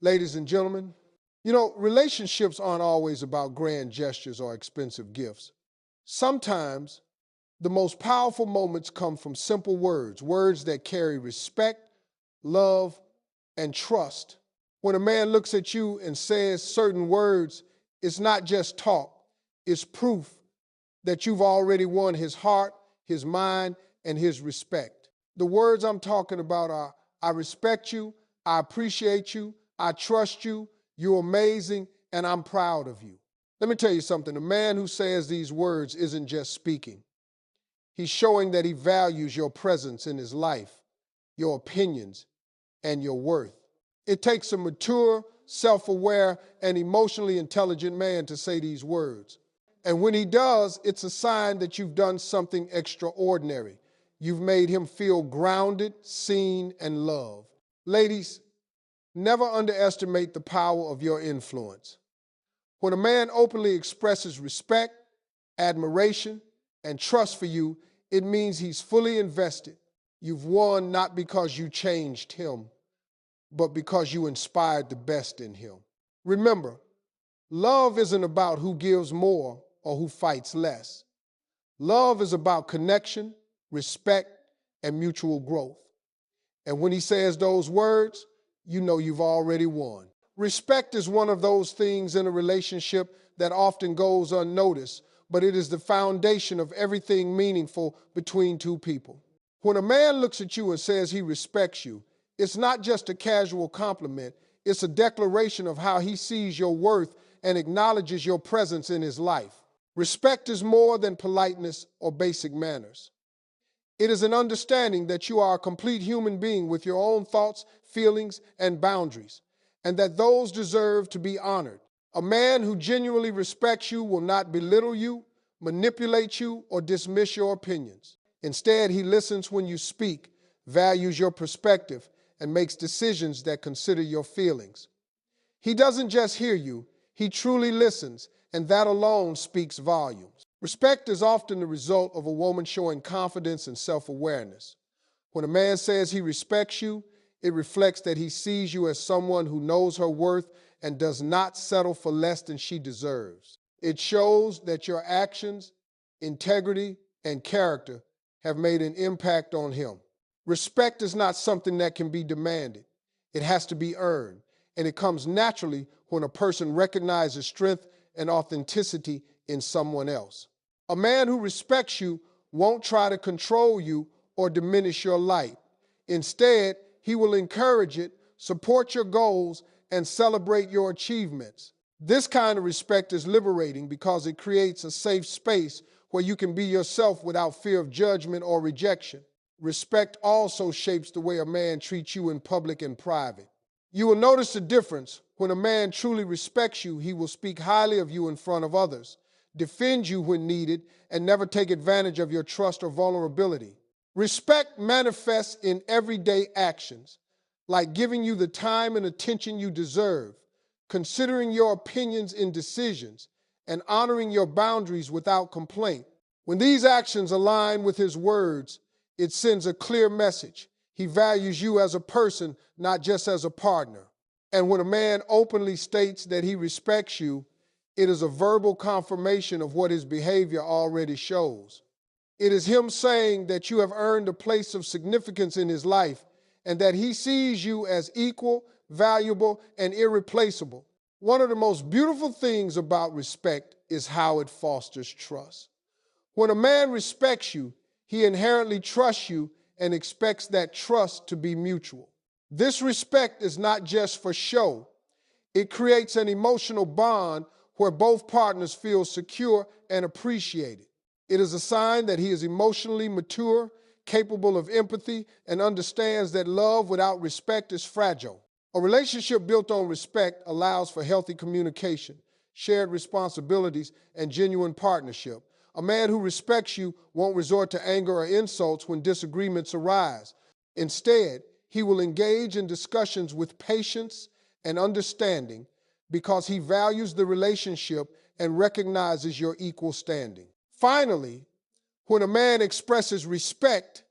ladies and gentlemen. Relationships aren't always about grand gestures or expensive gifts. Sometimes the most powerful moments come from simple words, words that carry respect, love, and trust. When a man looks at you and says certain words, it's not just talk, it's proof that you've already won his heart, his mind, and his respect. The words I'm talking about are, I respect you, I appreciate you, I trust you, you're amazing, and I'm proud of you. Let me tell you something. A man who says these words isn't just speaking. He's showing that he values your presence in his life, your opinions, and your worth. It takes a mature, self-aware, and emotionally intelligent man to say these words. And when he does, it's a sign that you've done something extraordinary. You've made him feel grounded, seen, and loved. Ladies, never underestimate the power of your influence. When a man openly expresses respect, admiration, and trust for you, it means he's fully invested. You've won not because you changed him, but because you inspired the best in him. Remember, love isn't about who gives more or who fights less. Love is about connection, respect, and mutual growth. And when he says those words, you know you've already won. Respect is one of those things in a relationship that often goes unnoticed, but it is the foundation of everything meaningful between two people. When a man looks at you and says he respects you, it's not just a casual compliment, it's a declaration of how he sees your worth and acknowledges your presence in his life. Respect is more than politeness or basic manners. It is an understanding that you are a complete human being with your own thoughts, feelings, and boundaries, and that those deserve to be honored. A man who genuinely respects you will not belittle you, manipulate you, or dismiss your opinions. Instead, he listens when you speak, values your perspective, and makes decisions that consider your feelings. He doesn't just hear you, he truly listens, and that alone speaks volumes. Respect is often the result of a woman showing confidence and self-awareness. When a man says he respects you, it reflects that he sees you as someone who knows her worth and does not settle for less than she deserves. It shows that your actions, integrity, and character have made an impact on him. Respect is not something that can be demanded. It has to be earned, and it comes naturally when a person recognizes strength and authenticity in someone else. A man who respects you won't try to control you or diminish your light. Instead, he will encourage it, support your goals, and celebrate your achievements. This kind of respect is liberating because it creates a safe space where you can be yourself without fear of judgment or rejection. Respect also shapes the way a man treats you in public and private. You will notice the difference. When a man truly respects you, he will speak highly of you in front of others, defend you when needed, and never take advantage of your trust or vulnerability. Respect manifests in everyday actions, like giving you the time and attention you deserve, considering your opinions in decisions, and honoring your boundaries without complaint. When these actions align with his words, it sends a clear message. He values you as a person, not just as a partner. And when a man openly states that he respects you, it is a verbal confirmation of what his behavior already shows. It is him saying that you have earned a place of significance in his life and that he sees you as equal, valuable, and irreplaceable. One of the most beautiful things about respect is how it fosters trust. When a man respects you, he inherently trusts you and expects that trust to be mutual. This respect is not just for show. It creates an emotional bond where both partners feel secure and appreciated. It is a sign that he is emotionally mature, capable of empathy, and understands that love without respect is fragile. A relationship built on respect allows for healthy communication, shared responsibilities, and genuine partnership. A man who respects you won't resort to anger or insults when disagreements arise. Instead, he will engage in discussions with patience and understanding because he values the relationship and recognizes your equal standing. Finally, when a man expresses respect,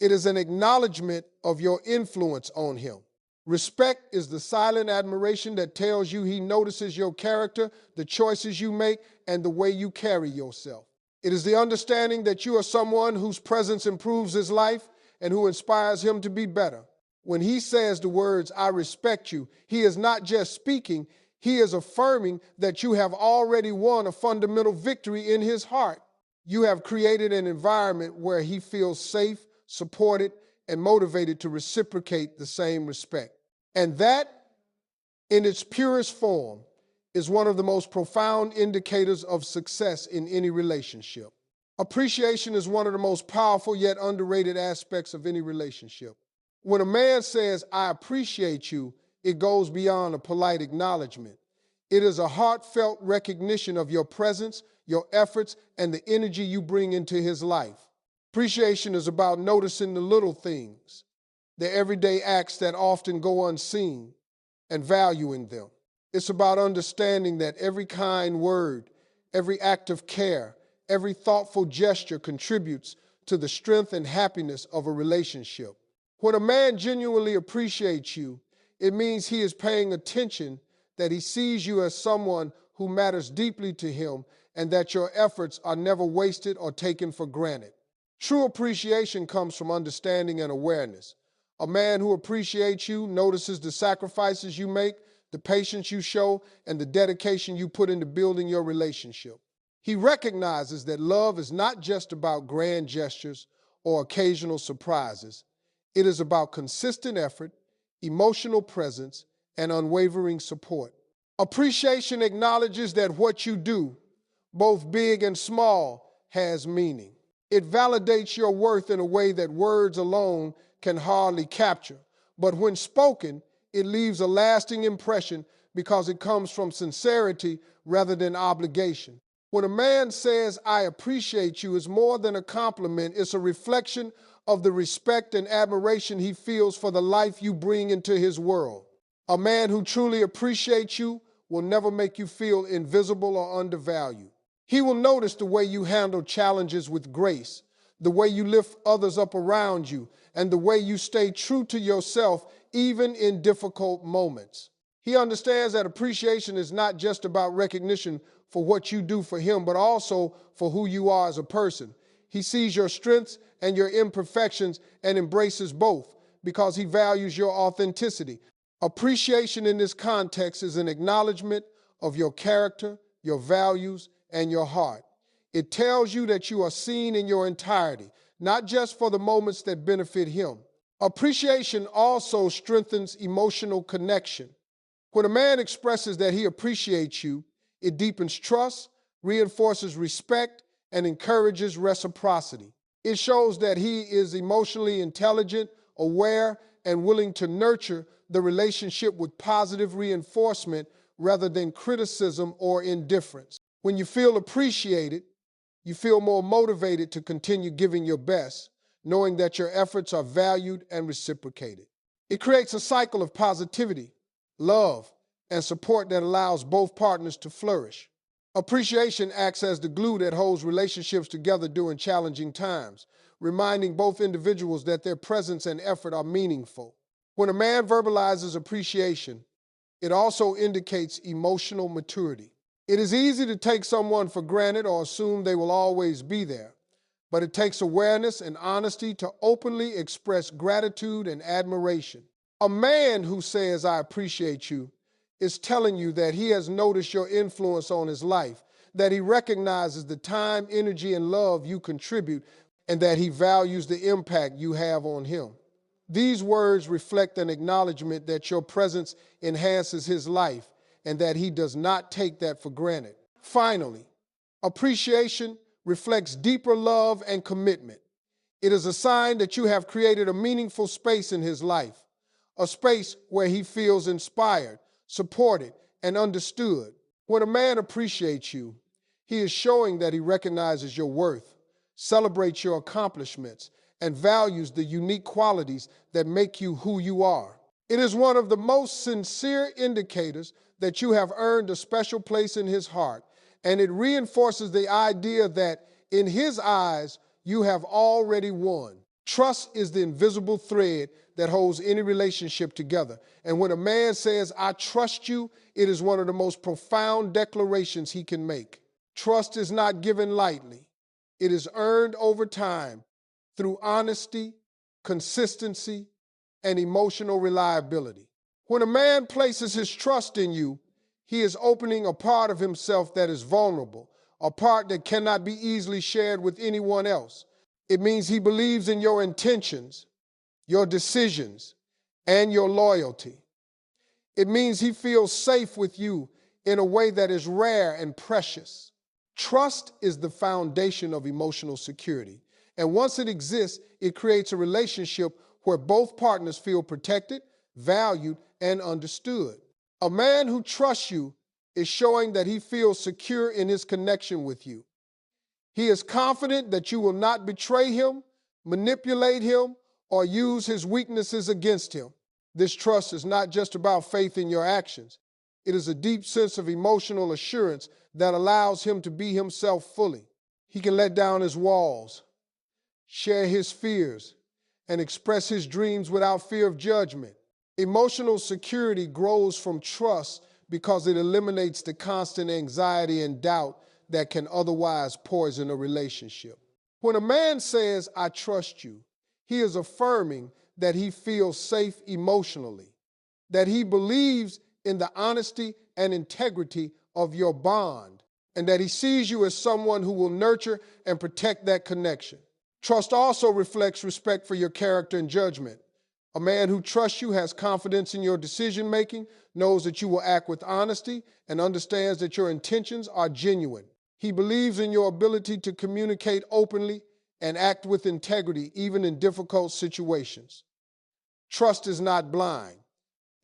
it is an acknowledgement of your influence on him. Respect is the silent admiration that tells you he notices your character, the choices you make, and the way you carry yourself. It is the understanding that you are someone whose presence improves his life and who inspires him to be better. When he says the words, "I respect you," he is not just speaking, he is affirming that you have already won a fundamental victory in his heart. You have created an environment where he feels safe, supported, and motivated to reciprocate the same respect. And that, in its purest form, is one of the most profound indicators of success in any relationship. Appreciation is one of the most powerful yet underrated aspects of any relationship. When a man says, "I appreciate you," it goes beyond a polite acknowledgement. It is a heartfelt recognition of your presence, your efforts, and the energy you bring into his life. Appreciation is about noticing the little things, the everyday acts that often go unseen, and valuing them. It's about understanding that every kind word, every act of care, every thoughtful gesture contributes to the strength and happiness of a relationship. When a man genuinely appreciates you, it means he is paying attention, that he sees you as someone who matters deeply to him, and that your efforts are never wasted or taken for granted. True appreciation comes from understanding and awareness. A man who appreciates you notices the sacrifices you make, the patience you show, and the dedication you put into building your relationship. He recognizes that love is not just about grand gestures or occasional surprises. It is about consistent effort, emotional presence, and unwavering support. Appreciation acknowledges that what you do, both big and small, has meaning. It validates your worth in a way that words alone can hardly capture. But when spoken, it leaves a lasting impression because it comes from sincerity rather than obligation. When a man says, "I appreciate you," it's more than a compliment. It's a reflection of the respect and admiration he feels for the life you bring into his world. A man who truly appreciates you will never make you feel invisible or undervalued. He will notice the way you handle challenges with grace, the way you lift others up around you, and the way you stay true to yourself even in difficult moments. He understands that appreciation is not just about recognition for what you do for him, but also for who you are as a person. He sees your strengths and your imperfections and embraces both because he values your authenticity. Appreciation in this context is an acknowledgement of your character, your values, and your heart. It tells you that you are seen in your entirety, not just for the moments that benefit him. Appreciation also strengthens emotional connection. When a man expresses that he appreciates you, it deepens trust, reinforces respect, and encourages reciprocity. It shows that he is emotionally intelligent, aware, and willing to nurture the relationship with positive reinforcement rather than criticism or indifference. When you feel appreciated, you feel more motivated to continue giving your best, knowing that your efforts are valued and reciprocated. It creates a cycle of positivity, love, and support that allows both partners to flourish. Appreciation acts as the glue that holds relationships together during challenging times, reminding both individuals that their presence and effort are meaningful. When a man verbalizes appreciation, it also indicates emotional maturity. It is easy to take someone for granted or assume they will always be there, but it takes awareness and honesty to openly express gratitude and admiration. A man who says, "I appreciate you," is telling you that he has noticed your influence on his life, that he recognizes the time, energy, and love you contribute, and that he values the impact you have on him. These words reflect an acknowledgement that your presence enhances his life and that he does not take that for granted. Finally, appreciation reflects deeper love and commitment. It is a sign that you have created a meaningful space in his life, a space where he feels inspired, supported, and understood. When a man appreciates you, he is showing that he recognizes your worth, celebrates your accomplishments, and values the unique qualities that make you who you are. It is one of the most sincere indicators that you have earned a special place in his heart, and it reinforces the idea that in his eyes, you have already won. Trust is the invisible thread that holds any relationship together. And when a man says, I trust you, it is one of the most profound declarations he can make. Trust is not given lightly. It is earned over time through honesty, consistency, and emotional reliability. When a man places his trust in you, he is opening a part of himself that is vulnerable, a part that cannot be easily shared with anyone else. It means he believes in your intentions, your decisions, and your loyalty. It means he feels safe with you in a way that is rare and precious. Trust is the foundation of emotional security. And once it exists, it creates a relationship where both partners feel protected, valued, and understood. A man who trusts you is showing that he feels secure in his connection with you. He is confident that you will not betray him, manipulate him, or use his weaknesses against him. This trust is not just about faith in your actions. It is a deep sense of emotional assurance that allows him to be himself fully. He can let down his walls, share his fears, and express his dreams without fear of judgment. Emotional security grows from trust because it eliminates the constant anxiety and doubt that can otherwise poison a relationship. When a man says, I trust you, he is affirming that he feels safe emotionally, that he believes in the honesty and integrity of your bond, and that he sees you as someone who will nurture and protect that connection. Trust also reflects respect for your character and judgment. A man who trusts you has confidence in your decision-making, knows that you will act with honesty, and understands that your intentions are genuine. He believes in your ability to communicate openly and act with integrity, even in difficult situations. Trust is not blind.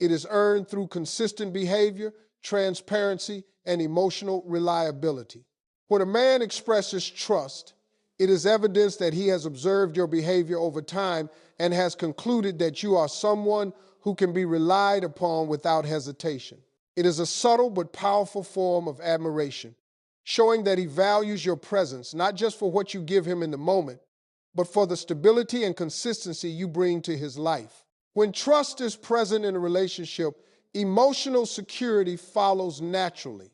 It is earned through consistent behavior, transparency, and emotional reliability. When a man expresses trust, it is evidence that he has observed your behavior over time and has concluded that you are someone who can be relied upon without hesitation. It is a subtle but powerful form of admiration, showing that he values your presence, not just for what you give him in the moment, but for the stability and consistency you bring to his life. When trust is present in a relationship, emotional security follows naturally.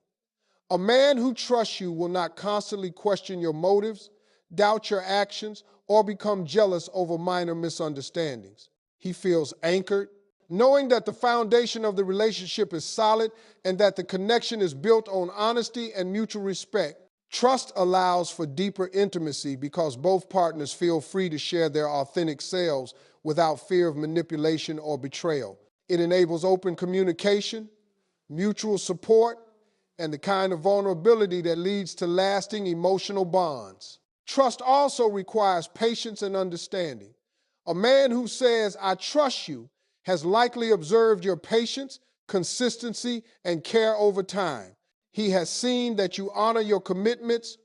A man who trusts you will not constantly question your motives, doubt your actions, or become jealous over minor misunderstandings. He feels anchored, knowing that the foundation of the relationship is solid and that the connection is built on honesty and mutual respect. Trust allows for deeper intimacy because both partners feel free to share their authentic selves without fear of manipulation or betrayal. It enables open communication, mutual support, and the kind of vulnerability that leads to lasting emotional bonds. Trust also requires patience and understanding. A man who says, I trust you, has likely observed your patience, consistency, and care over time. He has seen that you honor your commitments,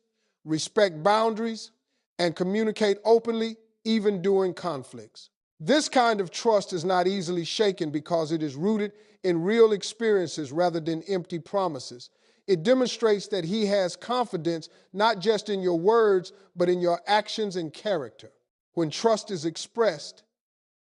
respect boundaries, and communicate openly even during conflicts. This kind of trust is not easily shaken because it is rooted in real experiences rather than empty promises. It demonstrates that he has confidence not just in your words, but in your actions and character. When trust is expressed,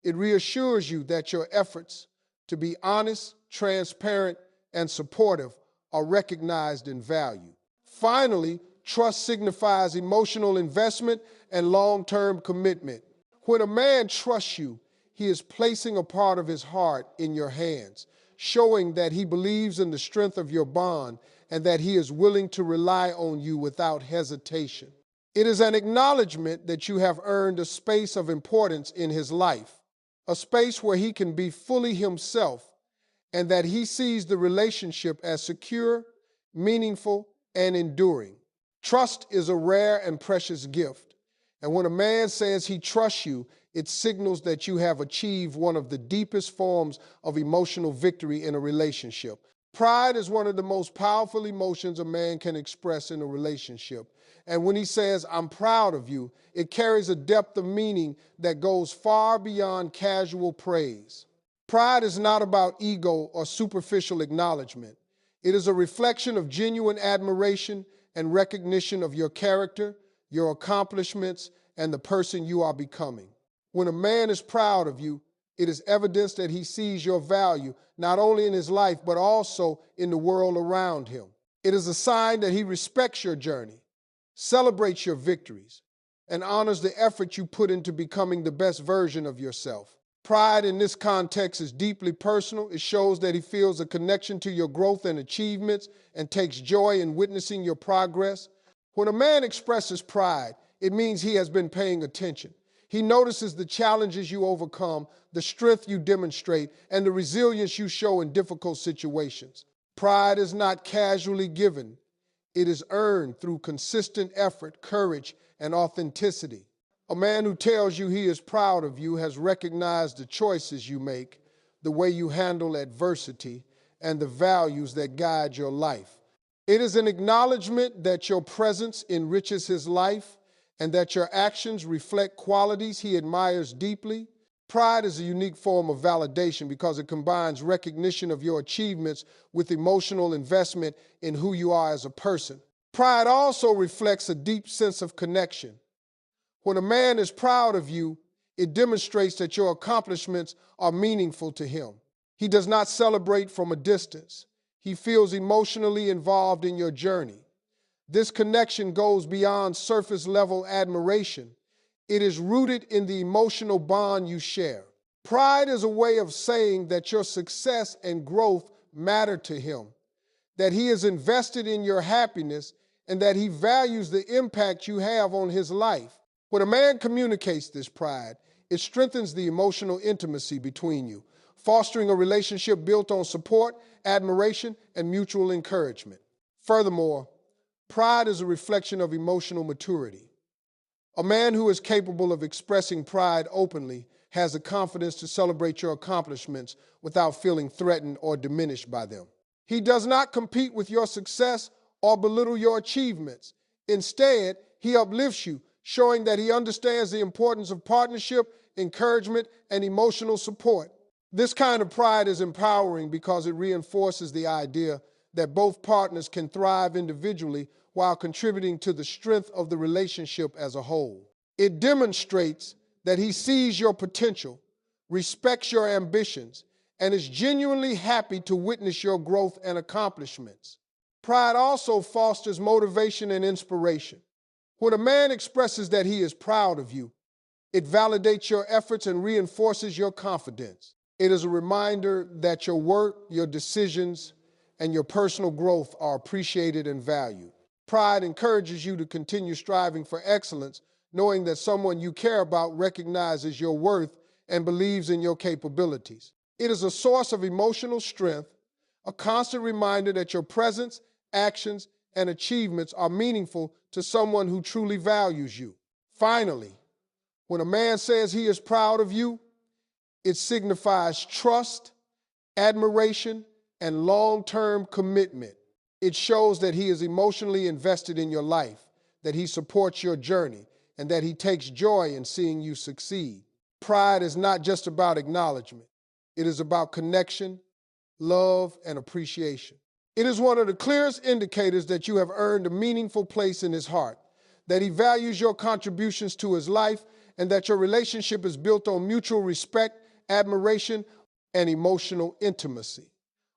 it reassures you that your efforts to be honest, transparent, and supportive are recognized and valued. Finally, trust signifies emotional investment and long-term commitment. When a man trusts you, he is placing a part of his heart in your hands, showing that he believes in the strength of your bond and that he is willing to rely on you without hesitation. It is an acknowledgement that you have earned a space of importance in his life, a space where he can be fully himself, and that he sees the relationship as secure, meaningful, and enduring. Trust is a rare and precious gift, and when a man says he trusts you, it signals that you have achieved one of the deepest forms of emotional victory in a relationship. Pride is one of the most powerful emotions a man can express in a relationship. And when he says, I'm proud of you, it carries a depth of meaning that goes far beyond casual praise. Pride is not about ego or superficial acknowledgement. It is a reflection of genuine admiration and recognition of your character, your accomplishments, and the person you are becoming. When a man is proud of you, It is evidence that he sees your value, not only in his life, but also in the world around him. It is a sign that he respects your journey, celebrates your victories, and honors the effort you put into becoming the best version of yourself. Pride in this context is deeply personal. It shows that he feels a connection to your growth and achievements and takes joy in witnessing your progress. When a man expresses pride, it means he has been paying attention. He notices the challenges you overcome, the strength you demonstrate, and the resilience you show in difficult situations. Pride is not casually given. It is earned through consistent effort, courage, and authenticity. A man who tells you he is proud of you has recognized the choices you make, the way you handle adversity, and the values that guide your life. It is an acknowledgement that your presence enriches his life and that your actions reflect qualities he admires deeply. Pride is a unique form of validation because it combines recognition of your achievements with emotional investment in who you are as a person. Pride also reflects a deep sense of connection. When a man is proud of you, it demonstrates that your accomplishments are meaningful to him. He does not celebrate from a distance. He feels emotionally involved in your journey. This connection goes beyond surface-level admiration. It is rooted in the emotional bond you share. Pride is a way of saying that your success and growth matter to him, that he is invested in your happiness, and that he values the impact you have on his life. When a man communicates this pride, it strengthens the emotional intimacy between you, fostering a relationship built on support, admiration, and mutual encouragement. Furthermore, pride is a reflection of emotional maturity. A man who is capable of expressing pride openly has the confidence to celebrate your accomplishments without feeling threatened or diminished by them. He does not compete with your success or belittle your achievements. Instead, he uplifts you, showing that he understands the importance of partnership, encouragement, and emotional support. This kind of pride is empowering because it reinforces the idea that both partners can thrive individually while contributing to the strength of the relationship as a whole. It demonstrates that he sees your potential, respects your ambitions, and is genuinely happy to witness your growth and accomplishments. Pride also fosters motivation and inspiration. When a man expresses that he is proud of you, it validates your efforts and reinforces your confidence. It is a reminder that your work, your decisions, and your personal growth are appreciated and valued. Pride encourages you to continue striving for excellence, knowing that someone you care about recognizes your worth and believes in your capabilities. It is a source of emotional strength, a constant reminder that your presence, actions, and achievements are meaningful to someone who truly values you. Finally, when a man says he is proud of you, it signifies trust, admiration, and long-term commitment. It shows that he is emotionally invested in your life, that he supports your journey, and that he takes joy in seeing you succeed. Pride is not just about acknowledgement. It is about connection, love, and appreciation. It is one of the clearest indicators that you have earned a meaningful place in his heart, that he values your contributions to his life, and that your relationship is built on mutual respect, admiration, and emotional intimacy.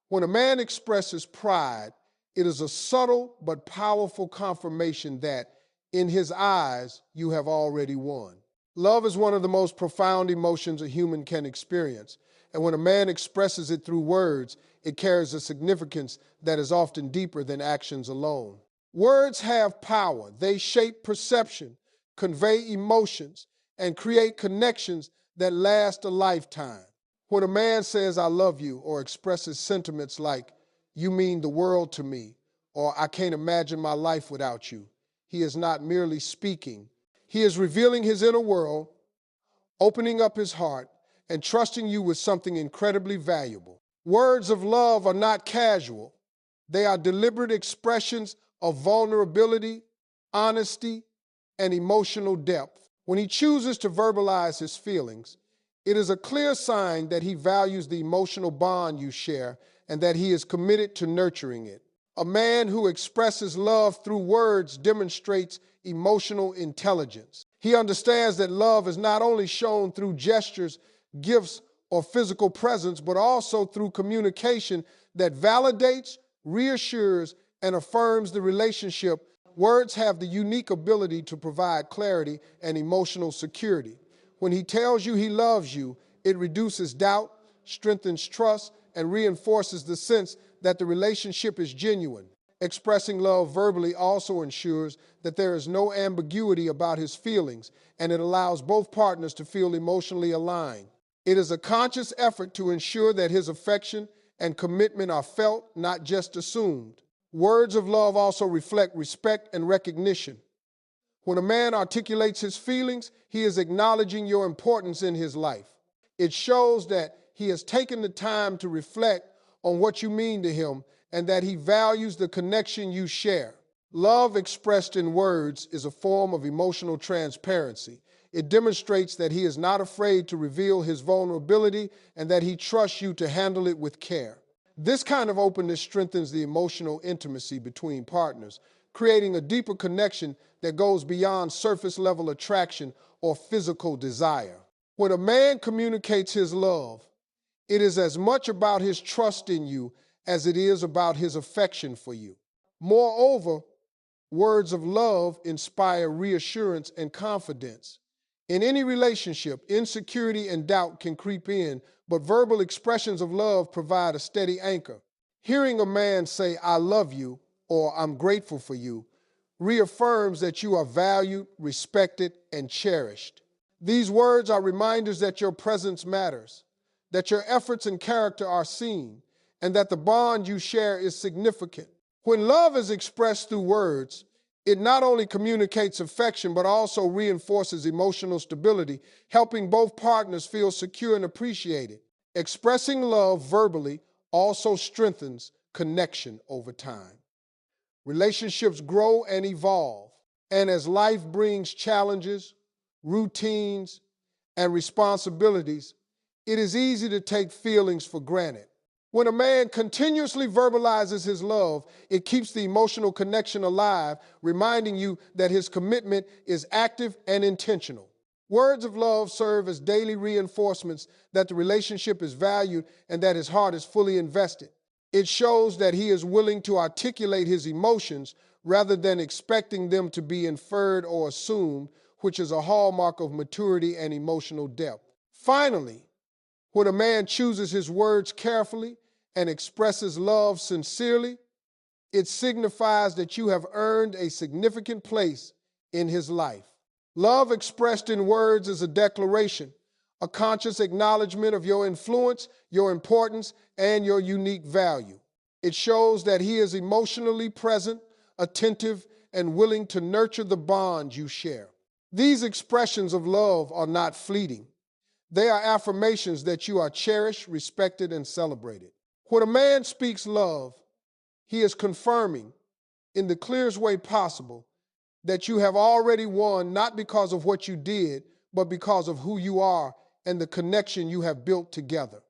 When a man expresses pride, it is a subtle but powerful confirmation that, in his eyes, you have already won. Love is one of the most profound emotions a human can experience, and when a man expresses it through words, it carries a significance that is often deeper than actions alone. Words have power. They shape perception, convey emotions, and create connections that last a lifetime. When a man says, "I love you," or expresses sentiments like, "You mean the world to me," or "I can't imagine my life without you," he is not merely speaking. He is revealing his inner world, opening up his heart, and trusting you with something incredibly valuable. Words of love are not casual. They are deliberate expressions of vulnerability, honesty, and emotional depth. When he chooses to verbalize his feelings, it is a clear sign that he values the emotional bond you share and that he is committed to nurturing it. A man who expresses love through words demonstrates emotional intelligence. He understands that love is not only shown through gestures, gifts, or physical presence, but also through communication that validates, reassures, and affirms the relationship. Words have the unique ability to provide clarity and emotional security. When he tells you he loves you, it reduces doubt, strengthens trust, and reinforces the sense that the relationship is genuine. Expressing love verbally also ensures that there is no ambiguity about his feelings, and it allows both partners to feel emotionally aligned. It is a conscious effort to ensure that his affection and commitment are felt, not just assumed. Words of love also reflect respect and recognition. When a man articulates his feelings, he is acknowledging your importance in his life. It shows that he has taken the time to reflect on what you mean to him and that he values the connection you share. Love expressed in words is a form of emotional transparency. It demonstrates that he is not afraid to reveal his vulnerability and that he trusts you to handle it with care. This kind of openness strengthens the emotional intimacy between partners, creating a deeper connection that goes beyond surface-level attraction or physical desire. When a man communicates his love, it is as much about his trust in you as it is about his affection for you. Moreover, words of love inspire reassurance and confidence. In any relationship, insecurity and doubt can creep in, but verbal expressions of love provide a steady anchor. Hearing a man say, "I love you," or "I'm grateful for you," reaffirms that you are valued, respected, and cherished. These words are reminders that your presence matters, that your efforts and character are seen, and that the bond you share is significant. When love is expressed through words, it not only communicates affection, but also reinforces emotional stability, helping both partners feel secure and appreciated. Expressing love verbally also strengthens connection over time. Relationships grow and evolve, and as life brings challenges, routines, and responsibilities, it is easy to take feelings for granted. When a man continuously verbalizes his love, it keeps the emotional connection alive, reminding you that his commitment is active and intentional. Words of love serve as daily reinforcements that the relationship is valued and that his heart is fully invested. It shows that he is willing to articulate his emotions rather than expecting them to be inferred or assumed, which is a hallmark of maturity and emotional depth. Finally, when a man chooses his words carefully and expresses love sincerely, it signifies that you have earned a significant place in his life. Love expressed in words is a declaration, a conscious acknowledgement of your influence, your importance, and your unique value. It shows that he is emotionally present, attentive, and willing to nurture the bond you share. These expressions of love are not fleeting. They are affirmations that you are cherished, respected, and celebrated. When a man speaks love, he is confirming in the clearest way possible that you have already won, not because of what you did, but because of who you are and the connection you have built together.